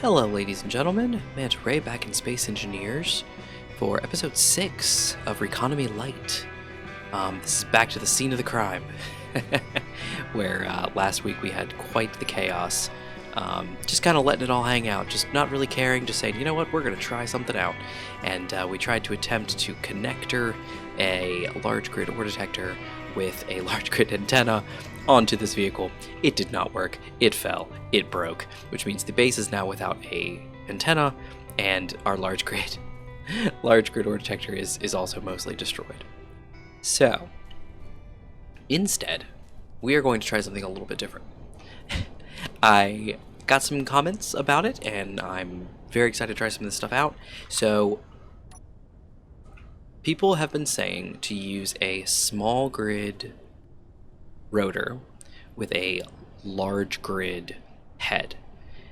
Hello, ladies and gentlemen. Manta Ray back in Space Engineers for episode 6 of Reconomy Lite. This is back to the scene of the crime, where last week we had quite the chaos. Just kind of letting it all hang out, just not really caring, just saying, you know what, we're going to try something out. And we tried to attempt to connector a large grid ore detector with a large grid antenna onto this vehicle. It did not work. It fell. It broke, which means the base is now without a antenna, and our large grid ore detector is also mostly destroyed. So instead, we are going to try something a little bit different. I got some comments about it, and I'm very excited to try some of this stuff out. So people have been saying to use a small grid rotor with a large grid head.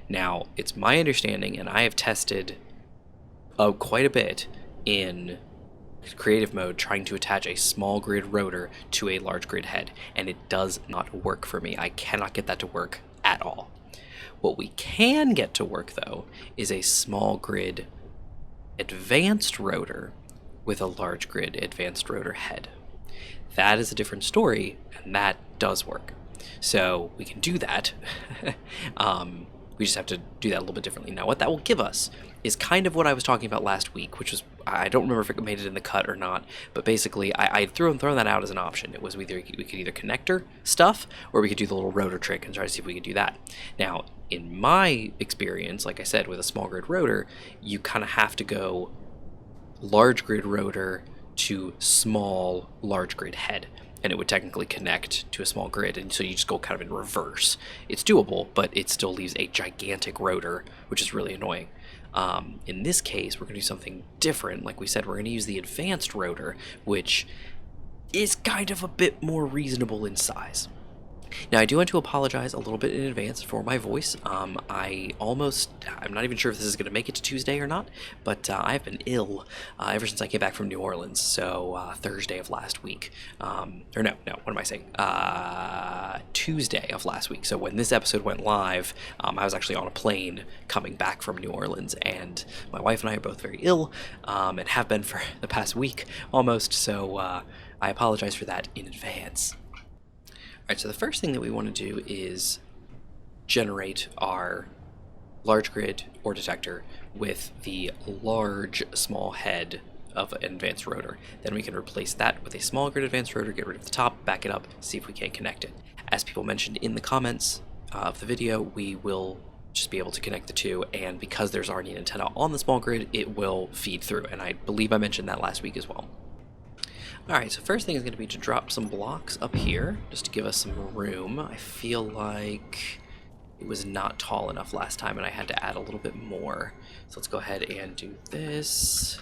Now, it's my understanding, and I have tested quite a bit in creative mode trying to attach a small grid rotor to a large grid head, and it does not work for me. I cannot get that to work at all. What we can get to work, though, is a small grid advanced rotor with a large grid advanced rotor head. That is a different story, and that does work. So we can do that. We just have to do that a little bit differently. Now, what that will give us is kind of what I was talking about last week, which was, I don't remember if it made it in the cut or not, but basically I thrown that out as an option. It was we could either connector stuff, or we could do the little rotor trick and try to see if we could do that. Now, in my experience, like I said, with a small grid rotor, you kind of have to go large grid rotor to small large grid head, and it would technically connect to a small grid, and so you just go kind of in reverse. It's doable, but it still leaves a gigantic rotor, which is really annoying. In this case, we're going to do something different. Like we said, we're going to use the advanced rotor, which is kind of a bit more reasonable in size. Now, I do want to apologize a little bit in advance for my voice. I'm not even sure if this is going to make it to Tuesday or not, but I've been ill ever since I came back from New Orleans, so Thursday of last week. What am I saying? Tuesday of last week. So when this episode went live, I was actually on a plane coming back from New Orleans, and my wife and I are both very ill, and have been for the past week almost, so I apologize for that in advance. Alright, so the first thing that we want to do is generate our large grid ore detector with the large small head of an advanced rotor. Then we can replace that with a small grid advanced rotor, get rid of the top, back it up, see if we can't connect it. As people mentioned in the comments of the video, we will just be able to connect the two, and because there's already an antenna on the small grid, it will feed through, and I believe I mentioned that last week as well. Alright, so first thing is going to be to drop some blocks up here, just to give us some room. I feel like it was not tall enough last time, and I had to add a little bit more. So let's go ahead and do this.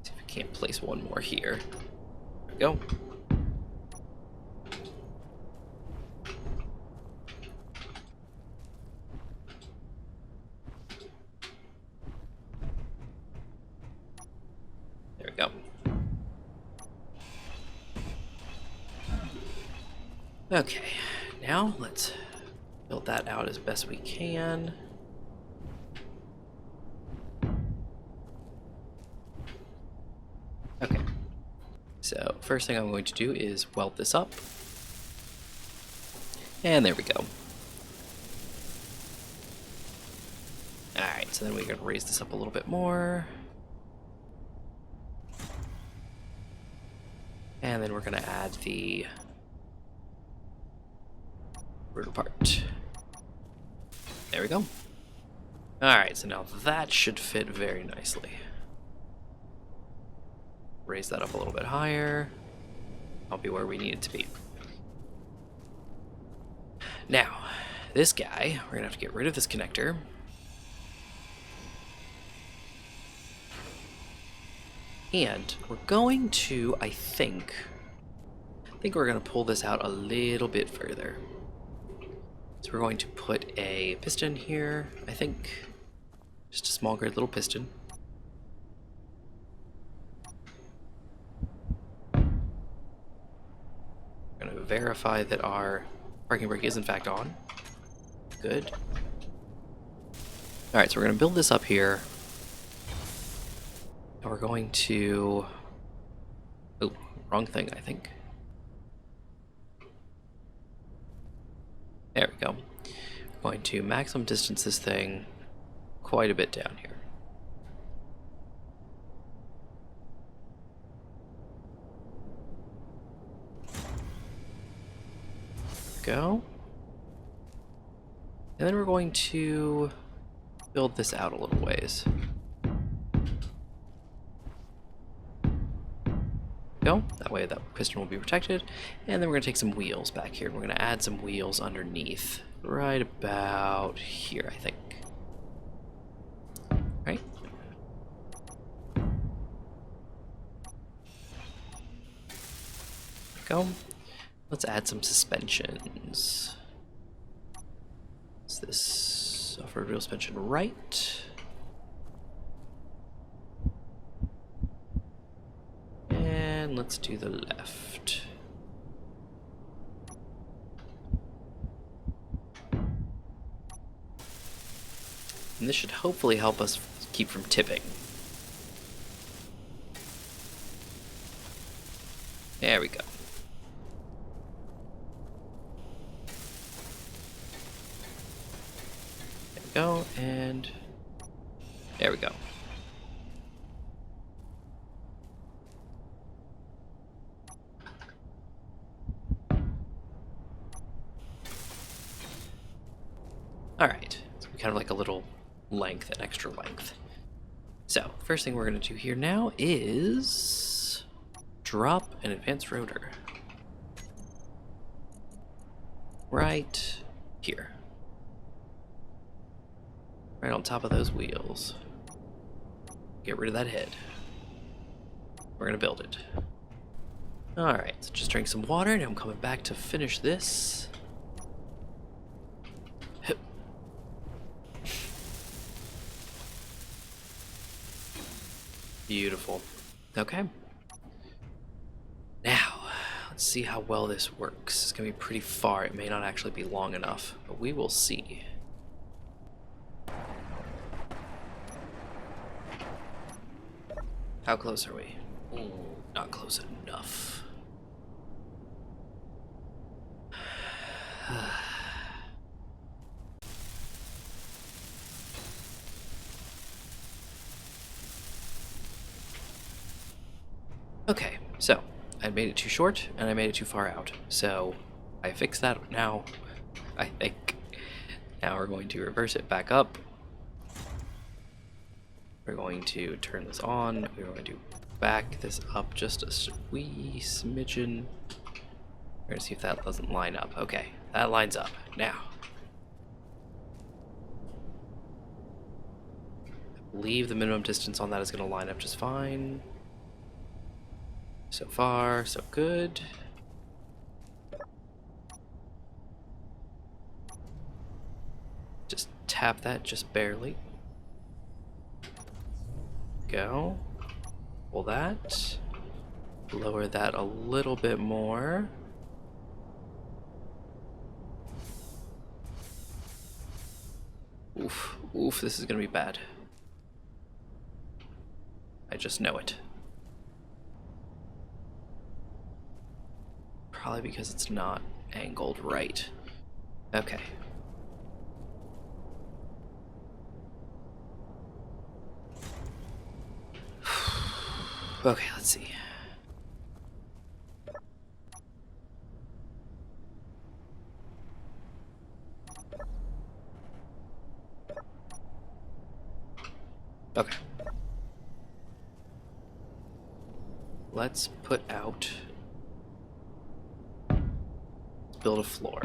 See if we can't place one more here. There we go. Go. Okay, now let's build that out as best we can. Okay, so first thing I'm going to do is weld this up. And there we go. Alright, so then we're going to raise this up a little bit more. And then we're going to add the rotor part. There we go. Alright, so now that should fit very nicely. Raise that up a little bit higher. I'll be where we need it to be. Now, this guy, we're going to have to get rid of this connector. And we're going to, I think we're going to pull this out a little bit further. So we're going to put a piston here, I think. Just a small grid little piston. verify that our parking brake is in fact on. Good. Alright, so we're going to build this up here. And we're going to... Oh, wrong thing, I think. There we go. We're going to maximum distance this thing quite a bit down here. Go. And then we're going to build this out a little ways. Go. That way that piston will be protected. And then we're going to take some wheels back here. We're going to add some wheels underneath. Right about here, I think. Right? Go. Let's add some suspensions. Is this off-road wheel suspension right? And let's do the left. And this should hopefully help us keep from tipping. There we go. There we go, and there we go. Alright, so we kind of like a little length, an extra length. So, first thing we're going to do here now is drop an advanced rotor. Right here. Right on top of those wheels. Get rid of that head. We're going to build it. Alright, so just drink some water and I'm coming back to finish this. Beautiful. Okay. Now, let's see how well this works. It's going to be pretty far. It may not actually be long enough, but we will see. How close are we? Not close enough. Okay, so I made it too short and I made it too far out. So I fixed that now, I think. Now we're going to reverse it back up. We're going to turn this on. We're going to back this up just a wee smidgen. We're going to see if that doesn't line up. Okay, that lines up. Now, I believe the minimum distance on that is going to line up just fine. So far, so good. Just tap that just barely. Go. Pull that. Lower that a little bit more. Oof, oof, this is gonna be bad. I just know it. Probably because it's not angled right. Okay. Okay, let's see. Okay. Let's put out... Let's build a floor.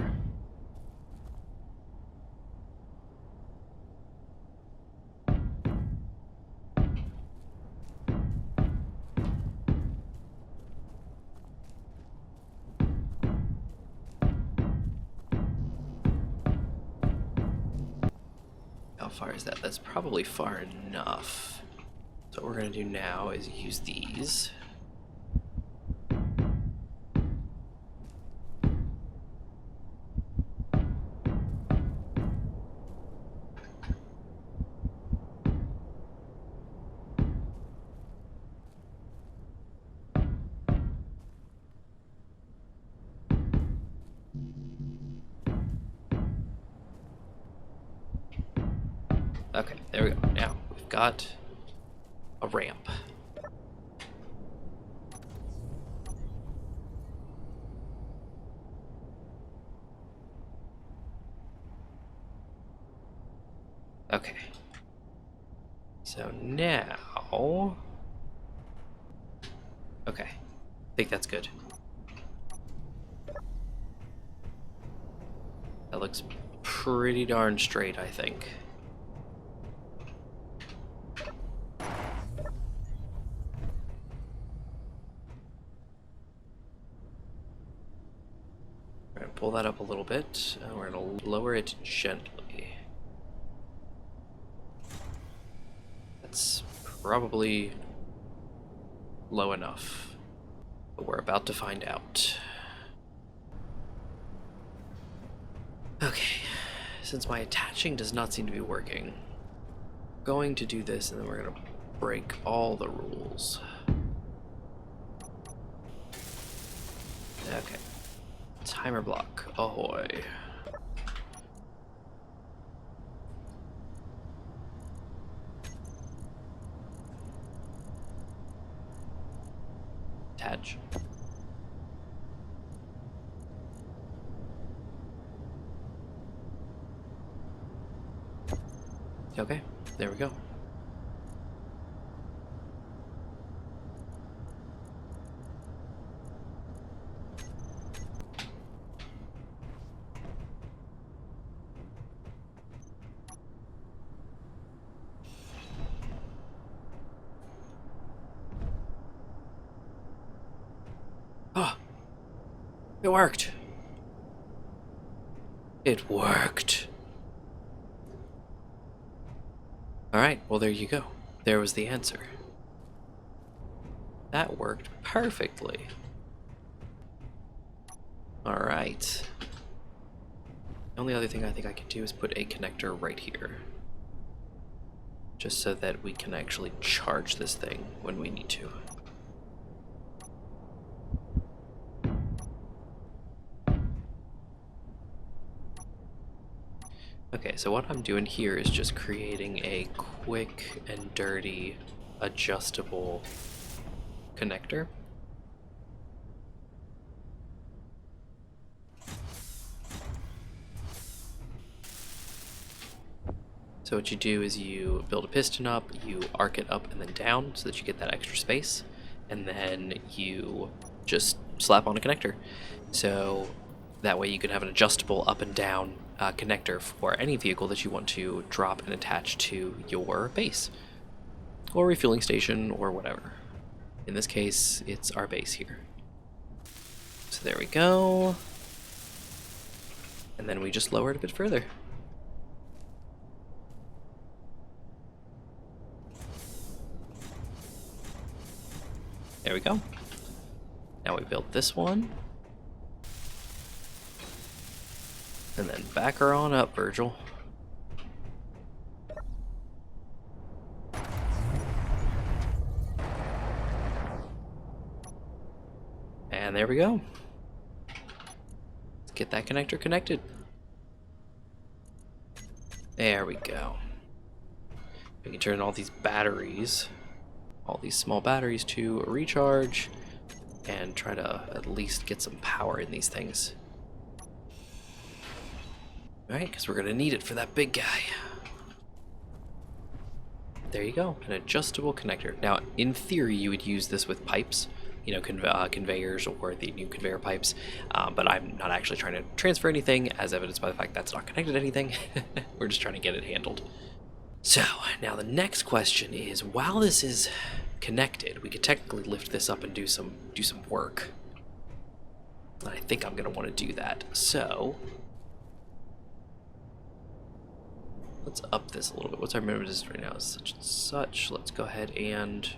How far is that? That's probably far enough. So what we're going to do now is use these. Okay, there we go. Now we've got a ramp. Okay. So now... Okay. I think that's good. That looks pretty darn straight, I think. We're gonna pull that up a little bit, and we're gonna lower it gently. That's probably low enough, but we're about to find out. Okay, since my attaching does not seem to be working, I'm going to do this and then we're going to break all the rules. Okay, timer block, ahoy. Attach. Okay, there we go. Oh, it worked. It worked. Alright, well there you go. There was the answer. That worked perfectly. Alright. The only other thing I think I can do is put a connector right here. Just so that we can actually charge this thing when we need to. Okay, so what I'm doing here is just creating a quick and dirty adjustable connector. So what you do is you build a piston up, you arc it up and then down so that you get that extra space, and then you just slap on a connector. So that way you can have an adjustable up and down connector for any vehicle that you want to drop and attach to your base or refueling station or whatever. In this case, it's our base here. So there we go. And then we just lower it a bit further. There we go. Now we build this one. And then back her on up, Virgil. And there we go. Let's get that connector connected. There we go. We can turn all these batteries, all these small batteries, to recharge and try to at least get some power in these things. Alright, because we're going to need it for that big guy. There you go, an adjustable connector. Now, in theory, you would use this with pipes, you know, conveyors or the new conveyor pipes, but I'm not actually trying to transfer anything, as evidenced by the fact that's not connected to anything. We're just trying to get it handled. So, now the next question is, while this is connected, we could technically lift this up and do some work. I think I'm going to want to do that. So, let's up this a little bit. What's our minimum distance right now? Such and such. Let's go ahead and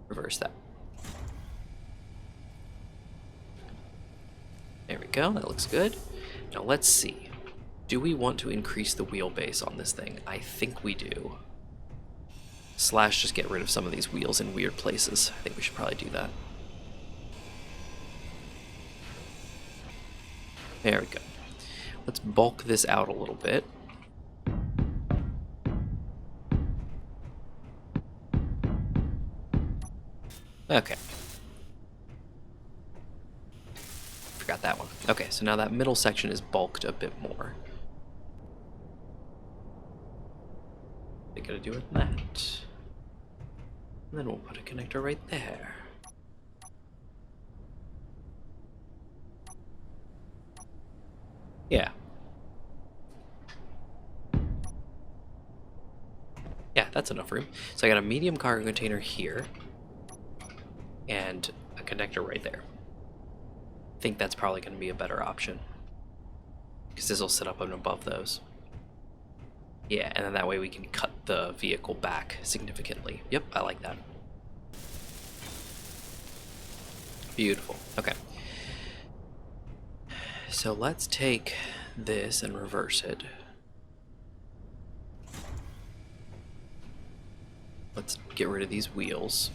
reverse that. There we go. That looks good. Now let's see. Do we want to increase the wheelbase on this thing? I think we do. Slash just get rid of some of these wheels in weird places. I think we should probably do that. There we go. Let's bulk this out a little bit. Okay. Forgot that one. Okay, so now that middle section is bulked a bit more. They gotta do with that. And then we'll put a connector right there. Yeah. Yeah, that's enough room. So I got a medium cargo container here and a connector right there. I think that's probably going to be a better option because this will sit up and above those. Yeah, and then that way we can cut the vehicle back significantly. Yep, I like that. Beautiful. Okay. So let's take this and reverse it. Let's get rid of these wheels.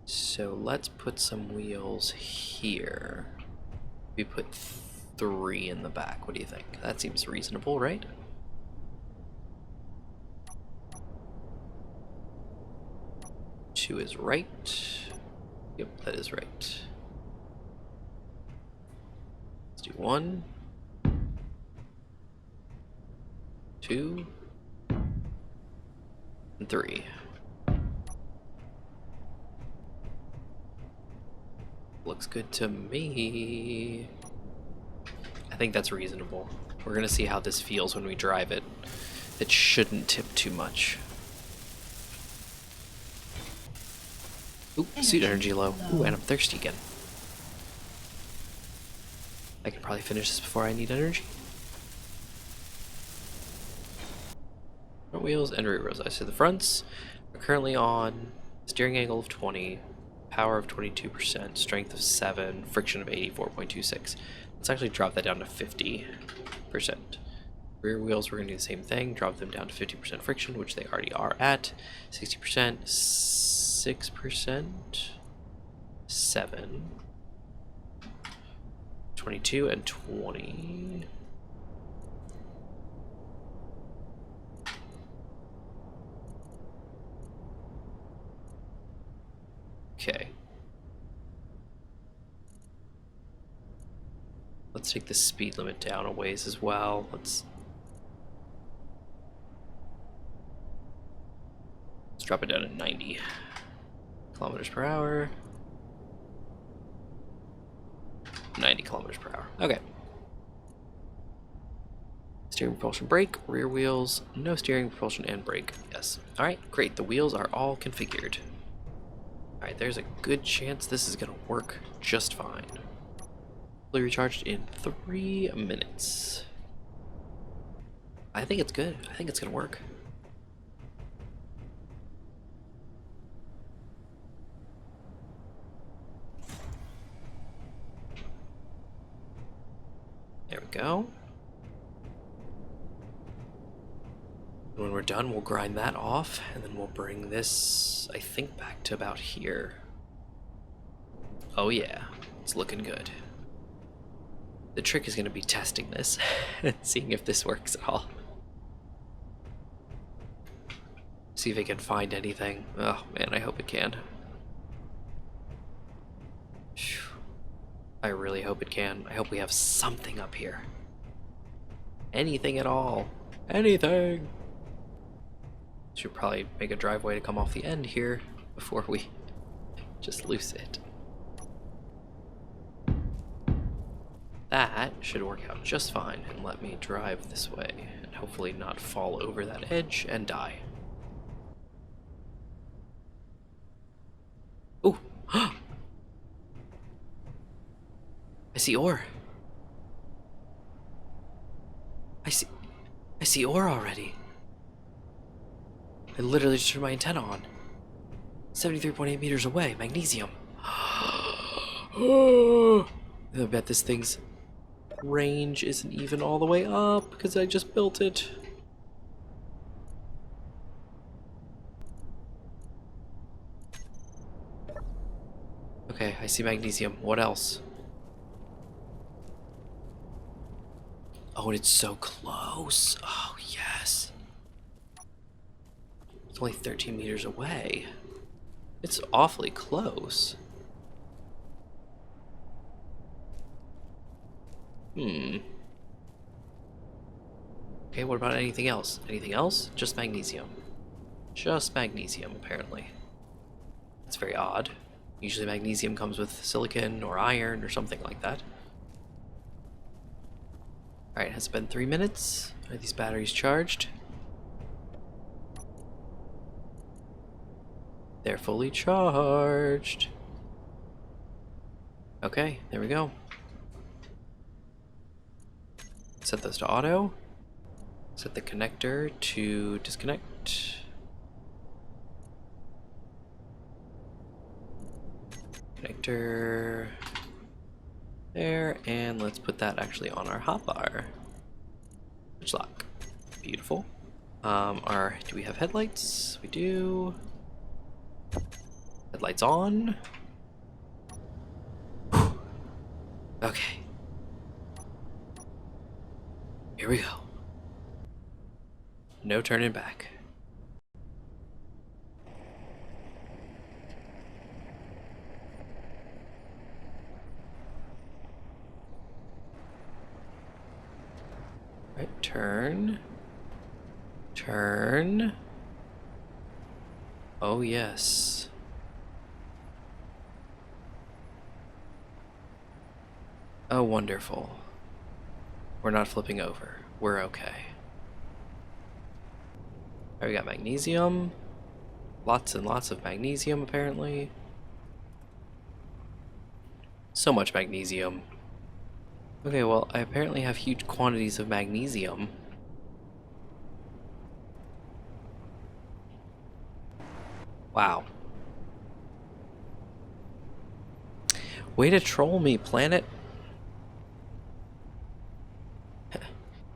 So let's put some wheels here. We put 3 in the back. What do you think? That seems reasonable, right? Two is right. Yep, that is right. Let's do 1, 2, and 3. Looks good to me. I think that's reasonable. We're gonna see how this feels when we drive it. It shouldn't tip too much. Ooh, suit energy low. Ooh, and I'm thirsty again. I can probably finish this before I need energy. Front wheels and rear wheels. I see the fronts are currently on steering angle of 20, power of 22%, strength of 7, friction of 84.26. Let's actually drop that down to 50%. Rear wheels, we're going to do the same thing, drop them down to 50% friction, which they already are at. 60%, 6%, 7, 22, and 20. Okay. Let's take the speed limit down a ways as well. Let's drop it down to 90 kilometers per hour. 90 kilometers per hour. Okay. Steering, propulsion, brake, rear wheels, no steering, propulsion, and brake. Yes. Alright, great. The wheels are all configured. Alright, there's a good chance this is going to work just fine. Fully recharged in 3 minutes. I think it's good. I think it's going to work. There we go. When we're done, we'll grind that off, and then we'll bring this, I think, back to about here. Oh yeah, it's looking good. The trick is going to be testing this, and seeing if this works at all. See if it can find anything. Oh man, I hope it can. I really hope it can. I hope we have something up here. Anything at all. Anything! Should probably make a driveway to come off the end here before we just lose it. That should work out just fine and let me drive this way and hopefully not fall over that edge and die. Ooh! I see ore. I see ore already. I literally just turned my antenna on. 73.8 meters away, magnesium. I bet this thing's range isn't even all the way up because I just built it. Okay, I see magnesium. What else? Oh, and it's so close. Oh, yes. It's only 13 meters away. It's awfully close. Okay, what about anything else? Anything else? Just magnesium. Just magnesium, apparently. That's very odd. Usually magnesium comes with silicon or iron or something like that. Alright, has it been 3 minutes? Are these batteries charged? They're fully charged. Okay, there we go. Set those to auto. Set the connector to disconnect. Connector there, and let's put that actually on our hotbar. Switch lock. Beautiful. Do we have headlights? We do. Headlights on. Whew. Okay. Here we go. No turning back. Right, turn. Turn. Oh, yes. Oh, wonderful. We're not flipping over. We're okay. Alright, we got magnesium. Lots and lots of magnesium, apparently. So much magnesium. Okay, well, I apparently have huge quantities of magnesium. Wow. Way to troll me, planet.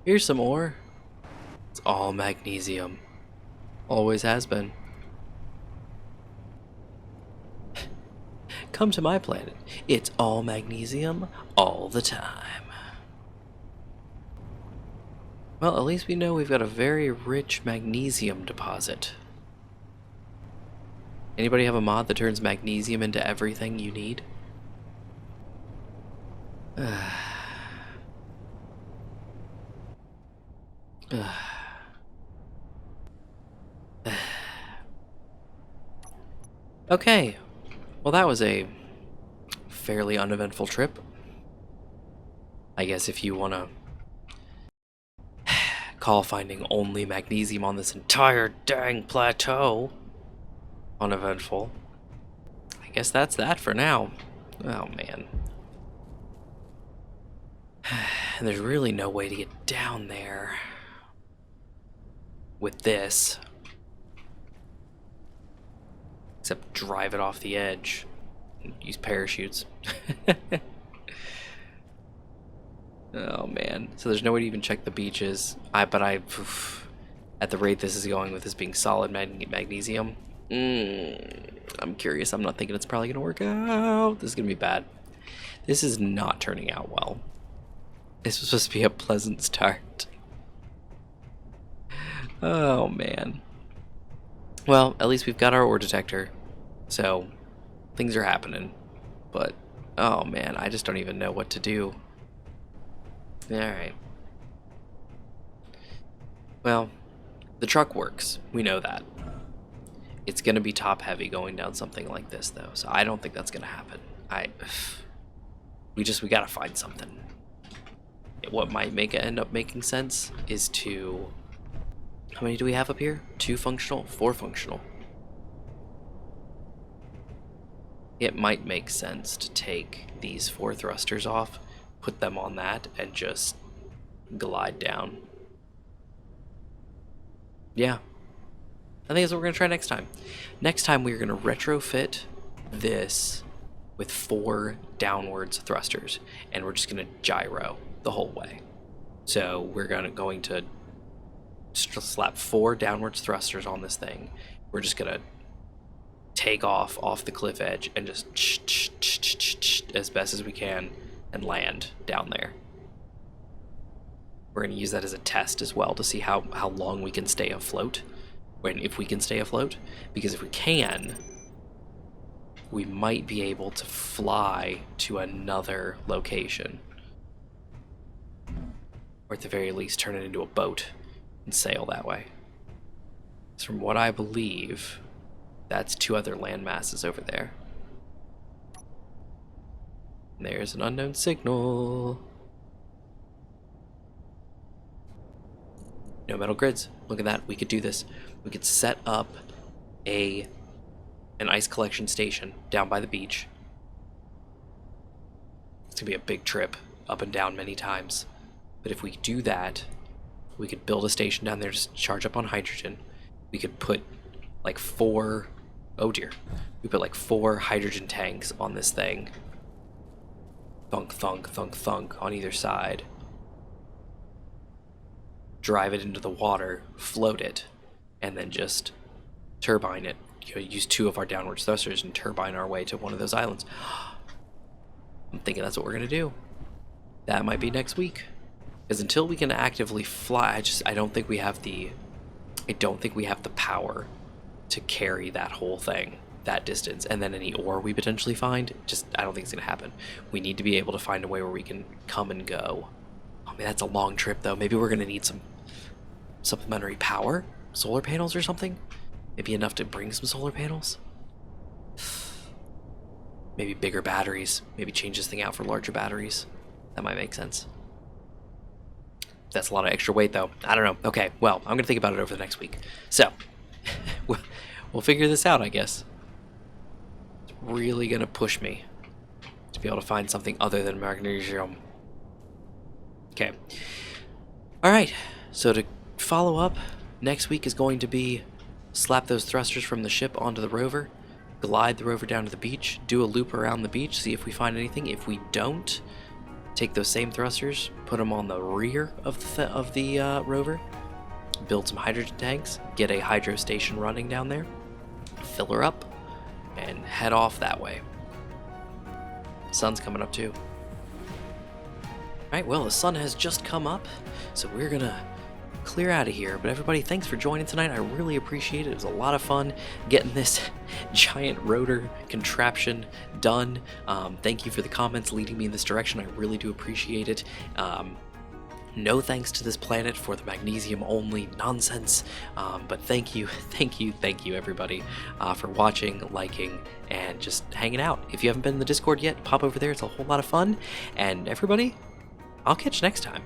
Here's some ore. It's all magnesium. Always has been. Come to my planet. It's all magnesium all the time. Well, at least we know we've got a very rich magnesium deposit. Anybody have a mod that turns magnesium into everything you need? Okay, well that was a fairly uneventful trip. I guess if you want to call finding only magnesium on this entire dang plateau uneventful, I guess that's that for now. Oh man. And there's really no way to get down there with this. Except drive it off the edge and use parachutes. Oh man. So there's no way to even check the beaches. At the rate this is going with this being solid magnesium, I'm curious. I'm not thinking it's probably gonna work out. This is gonna be bad. This is not turning out well. This was supposed to be a pleasant start. Oh man. Well, at least we've got our ore detector, so things are happening. But oh man, I just don't even know what to do. Alright. Well, the truck works. We know that. It's gonna be top heavy going down something like this though, so I don't think that's gonna happen. We gotta find something. What might end up making sense is to... How many do we have up here? 2 functional? 4 functional. It might make sense to take these 4 thrusters off, put them on that, and just glide down. Yeah. I think that's what we're going to try next time. Next time we're going to retrofit this with 4 downwards thrusters, and we're just going to gyro the whole way. So we're going to slap 4 downwards thrusters on this thing. We're just going to take off the cliff edge and just as best as we can and land down there. We're going to use that as a test as well to see how long we can stay afloat, if we can stay afloat, because if we can, we might be able to fly to another location. Or at the very least, turn it into a boat and sail that way. So from what I believe, that's 2 other land masses over there. And there's an unknown signal. No metal grids. Look at that. We could do this. We could set up an ice collection station down by the beach. It's gonna be a big trip up and down many times. But if we do that, we could build a station down there to charge up on hydrogen. We could put like 4, oh dear, we put like 4 hydrogen tanks on this thing. Thunk, thunk, thunk, thunk on either side. Drive it into the water, float it, and then just turbine it. Use 2 of our downward thrusters and turbine our way to one of those islands. I'm thinking that's what we're gonna do. That might be next week. Because until we can actively fly, I don't think we have the power to carry that whole thing that distance, and then any ore we potentially find, I don't think it's gonna happen. We need to be able to find a way where we can come and go. I mean, that's a long trip though. Maybe we're gonna need some supplementary power, solar panels or something. Maybe enough to bring some solar panels. Maybe bigger batteries. Maybe change this thing out for larger batteries. That might make sense. That's a lot of extra weight though. I don't know. Okay, well, I'm gonna think about it over the next week. So, we'll figure this out, I guess. It's really gonna push me to be able to find something other than magnesium. Okay. Alright, so to follow up, next week is going to be slap those thrusters from the ship onto the rover, glide the rover down to the beach, do a loop around the beach, see if we find anything. If we don't, take those same thrusters, put them on the rear of the rover, build some hydrogen tanks, get a hydro station running down there, fill her up, and head off that way. Sun's coming up too. Alright, well, the sun has just come up, so we're gonna clear out of here. But everybody, thanks for joining tonight. I really appreciate it. It was a lot of fun getting this giant rotor contraption done. Thank you for the comments leading me in this direction. I really do appreciate it. No thanks to this planet for the magnesium only nonsense, but thank you everybody for watching, liking, and just hanging out. If you haven't been in the Discord yet, pop over there. It's a whole lot of fun. And everybody, I'll catch you next time.